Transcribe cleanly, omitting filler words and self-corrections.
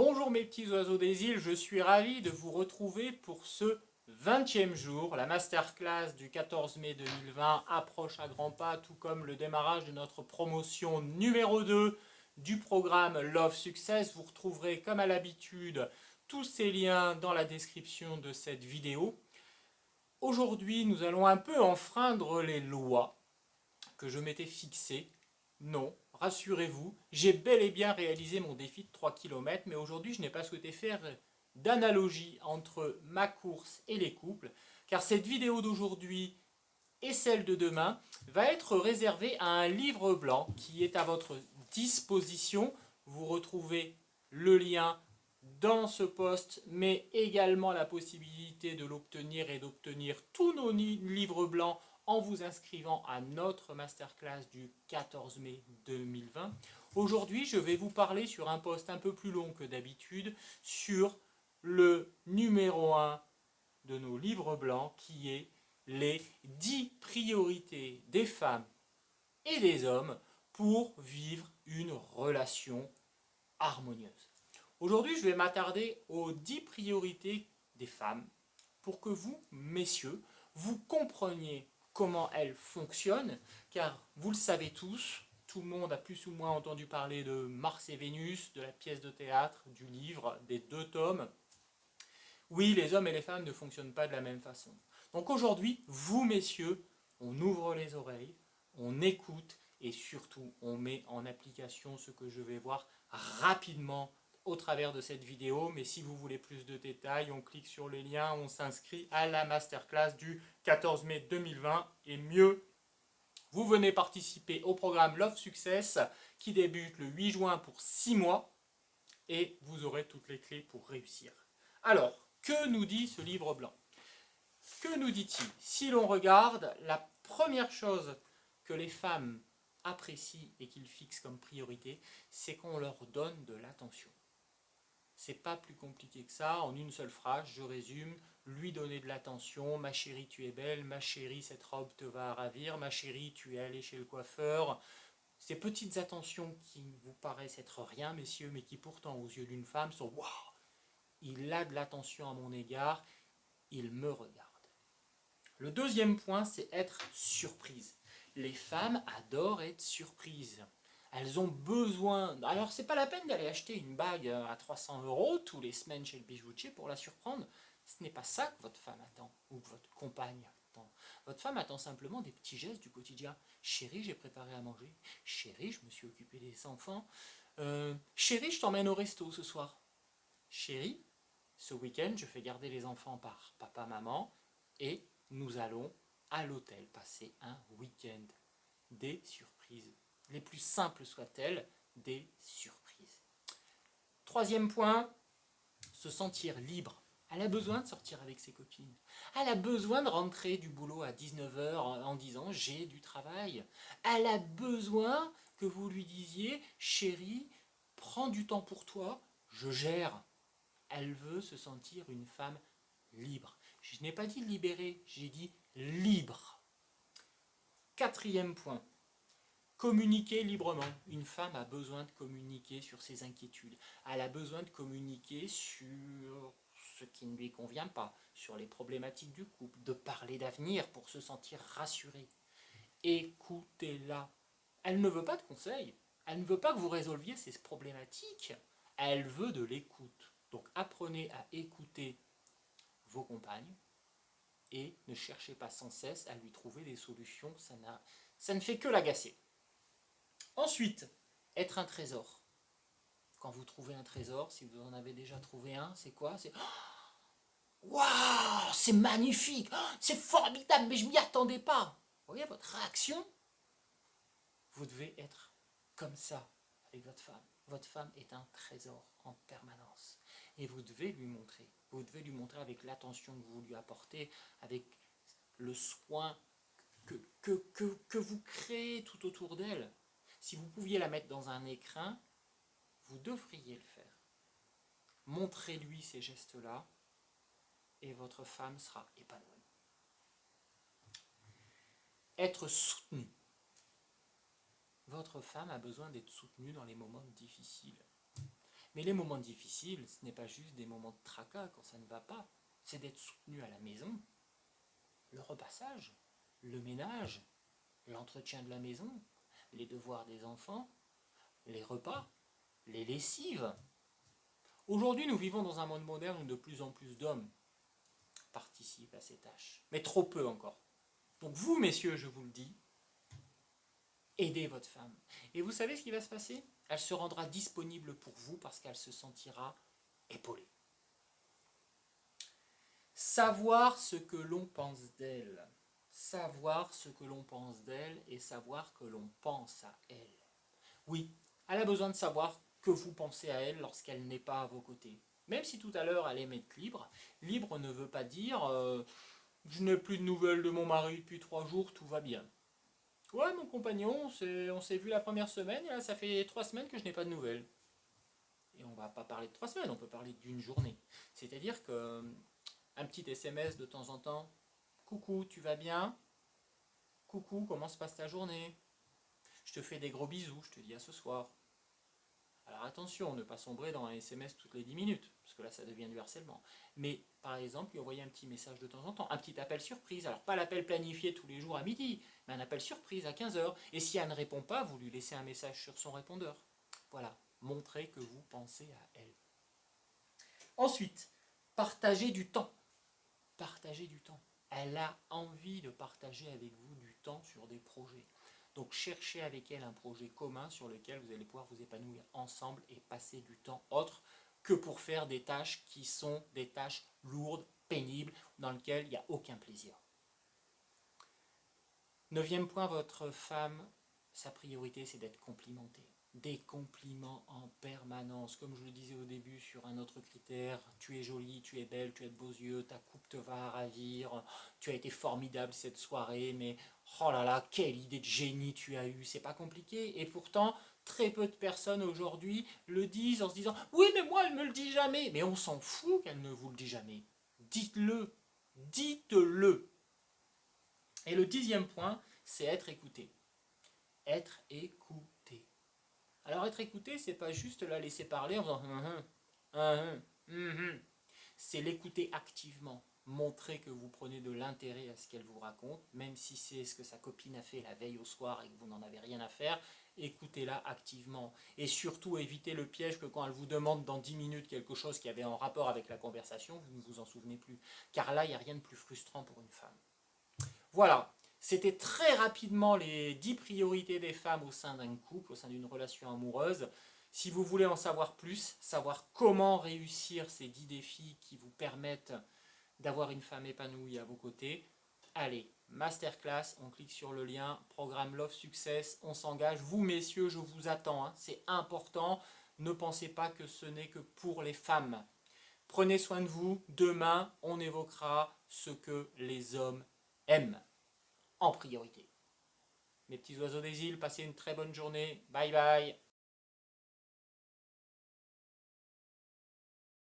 Bonjour mes petits oiseaux des îles, je suis ravi de vous retrouver pour ce 20e jour. La masterclass du 14 mai 2020 approche à grands pas, tout comme le démarrage de notre promotion numéro 2 du programme Love Success. Vous retrouverez comme à l'habitude tous ces liens dans la description de cette vidéo. Aujourd'hui, nous allons un peu enfreindre les lois que je m'étais fixées. Non, rassurez-vous, j'ai bel et bien réalisé mon défi de 3 km, mais aujourd'hui je n'ai pas souhaité faire d'analogie entre ma course et les couples, car cette vidéo d'aujourd'hui et celle de demain va être réservée à un livre blanc qui est à votre disposition. Vous retrouvez le lien dans ce post, mais également la possibilité de l'obtenir et d'obtenir tous nos livres blancs en vous inscrivant à notre masterclass du 14 mai 2020. Aujourd'hui, je vais vous parler sur un post un peu plus long que d'habitude sur le numéro 1 de nos livres blancs qui est les 10 priorités des femmes et des hommes pour vivre une relation harmonieuse. Aujourd'hui, je vais m'attarder aux 10 priorités des femmes pour que vous, messieurs, vous compreniez comment elles fonctionnent, car vous le savez tous, tout le monde a plus ou moins entendu parler de Mars et Vénus, de la pièce de théâtre, du livre, des 2 tomes. Oui, les hommes et les femmes ne fonctionnent pas de la même façon. Donc aujourd'hui, vous, messieurs, on ouvre les oreilles, on écoute et surtout, on met en application ce que je vais voir rapidement au travers de cette vidéo. Mais si vous voulez plus de détails, on clique sur les liens, on s'inscrit à la masterclass du 14 mai 2020 et mieux, vous venez participer au programme Love Success qui débute le 8 juin pour 6 mois et vous aurez toutes les clés pour réussir. Alors, que nous dit ce livre blanc? Que nous dit-il? Si l'on regarde, la première chose que les femmes apprécient et qu'ils fixent comme priorité, c'est qu'on leur donne de l'attention. C'est pas plus compliqué que ça, en une seule phrase, je résume, lui donner de l'attention, ma chérie tu es belle, ma chérie cette robe te va ravir, ma chérie tu es allée chez le coiffeur. Ces petites attentions qui vous paraissent être rien, messieurs, mais qui pourtant aux yeux d'une femme sont waouh, il a de l'attention à mon égard, il me regarde. Le deuxième point, c'est être surprise. Les femmes adorent être surprises. Elles ont besoin... Alors, c'est pas la peine d'aller acheter une bague à 300 € tous les semaines chez le bijoutier pour la surprendre. Ce n'est pas ça que votre femme attend, ou que votre compagne attend. Votre femme attend simplement des petits gestes du quotidien. Chérie, j'ai préparé à manger. Chérie, je me suis occupé des enfants. Chérie, je t'emmène au resto ce soir. Chérie, ce week-end, je fais garder les enfants par papa, maman, et nous allons à l'hôtel passer un week-end. Des surprises. Les plus simples soient-elles, des surprises. Troisième point, se sentir libre. Elle a besoin de sortir avec ses copines. Elle a besoin de rentrer du boulot à 19 h en disant j'ai du travail. Elle a besoin que vous lui disiez chérie, prends du temps pour toi, je gère. Elle veut se sentir une femme libre. Je n'ai pas dit libérée, j'ai dit libre. Quatrième point, communiquer librement. Une femme a besoin de communiquer sur ses inquiétudes. Elle a besoin de communiquer sur ce qui ne lui convient pas, sur les problématiques du couple, de parler d'avenir pour se sentir rassurée. Écoutez-la. Elle ne veut pas de conseils. Elle ne veut pas que vous résolviez ces problématiques. Elle veut de l'écoute. Donc apprenez à écouter vos compagnes et ne cherchez pas sans cesse à lui trouver des solutions. Ça ne fait que l'agacer. Ensuite, être un trésor. Quand vous trouvez un trésor, si vous en avez déjà trouvé un, c'est quoi? C'est waouh, c'est magnifique, c'est formidable, mais je m'y attendais pas. Vous voyez votre réaction? Vous devez être comme ça avec votre femme. Votre femme est un trésor en permanence. Et vous devez lui montrer. Vous devez lui montrer avec l'attention que vous lui apportez, avec le soin que vous créez tout autour d'elle. Si vous pouviez la mettre dans un écrin, vous devriez le faire. Montrez-lui ces gestes-là et votre femme sera épanouie. Être soutenu. Votre femme a besoin d'être soutenue dans les moments difficiles. Mais les moments difficiles, ce n'est pas juste des moments de tracas quand ça ne va pas. C'est d'être soutenu à la maison, le repassage, le ménage, l'entretien de la maison, les devoirs des enfants, les repas, les lessives. Aujourd'hui, nous vivons dans un monde moderne où de plus en plus d'hommes participent à ces tâches, mais trop peu encore. Donc vous, messieurs, je vous le dis, aidez votre femme. Et vous savez ce qui va se passer? Elle se rendra disponible pour vous parce qu'elle se sentira épaulée. Savoir ce que l'on pense d'elle. Savoir ce que l'on pense d'elle et savoir que l'on pense à elle. Oui, elle a besoin de savoir que vous pensez à elle lorsqu'elle n'est pas à vos côtés. Même si tout à l'heure elle aimait être libre, libre ne veut pas dire je n'ai plus de nouvelles de mon mari depuis 3 jours, tout va bien. Ouais, mon compagnon, on s'est vu la première semaine, et là ça fait 3 semaines que je n'ai pas de nouvelles. Et on ne va pas parler de 3 semaines, on peut parler d'une journée. C'est-à-dire que un petit SMS de temps en temps, coucou, tu vas bien? Coucou, comment se passe ta journée? Je te fais des gros bisous, je te dis à ce soir. Alors attention, ne pas sombrer dans un SMS toutes les 10 minutes, parce que là ça devient du harcèlement. Mais par exemple, lui envoyer un petit message de temps en temps, un petit appel surprise. Alors pas l'appel planifié tous les jours à midi, mais un appel surprise à 15 heures. Et si elle ne répond pas, vous lui laissez un message sur son répondeur. Voilà, montrez que vous pensez à elle. Ensuite, partagez du temps. Partagez du temps. Elle a envie de partager avec vous du temps sur des projets. Donc cherchez avec elle un projet commun sur lequel vous allez pouvoir vous épanouir ensemble et passer du temps autre que pour faire des tâches qui sont des tâches lourdes, pénibles, dans lesquelles il n'y a aucun plaisir. 9e point, votre femme, sa priorité c'est d'être complimentée. Des compliments en permanence. Comme je le disais au début sur un autre critère, tu es jolie, tu es belle, tu as de beaux yeux, ta coupe te va ravir, tu as été formidable cette soirée, mais oh là là, quelle idée de génie tu as eue, c'est pas compliqué. Et pourtant, très peu de personnes aujourd'hui le disent en se disant oui, mais moi elle me le dit jamais. Mais on s'en fout qu'elle ne vous le dise jamais. Dites-le, dites-le. Et le 10e point, c'est être écouté. Être écouté. Alors être écouté, c'est pas juste la laisser parler en faisant c'est l'écouter activement, montrer que vous prenez de l'intérêt à ce qu'elle vous raconte, même si c'est ce que sa copine a fait la veille au soir et que vous n'en avez rien à faire, écoutez-la activement. Et surtout, évitez le piège que quand elle vous demande dans 10 minutes quelque chose qui avait un rapport avec la conversation, vous ne vous en souvenez plus. Car là, il n'y a rien de plus frustrant pour une femme. Voilà, c'était très rapidement les 10 priorités des femmes au sein d'un couple, au sein d'une relation amoureuse. Si vous voulez en savoir plus, savoir comment réussir ces 10 défis qui vous permettent d'avoir une femme épanouie à vos côtés, allez, masterclass, on clique sur le lien, programme Love Success, on s'engage. Vous messieurs, je vous attends, hein, c'est important. Ne pensez pas que ce n'est que pour les femmes. Prenez soin de vous. Demain, on évoquera ce que les hommes aiment en priorité. Mes petits oiseaux des îles, passez une très bonne journée. Bye bye.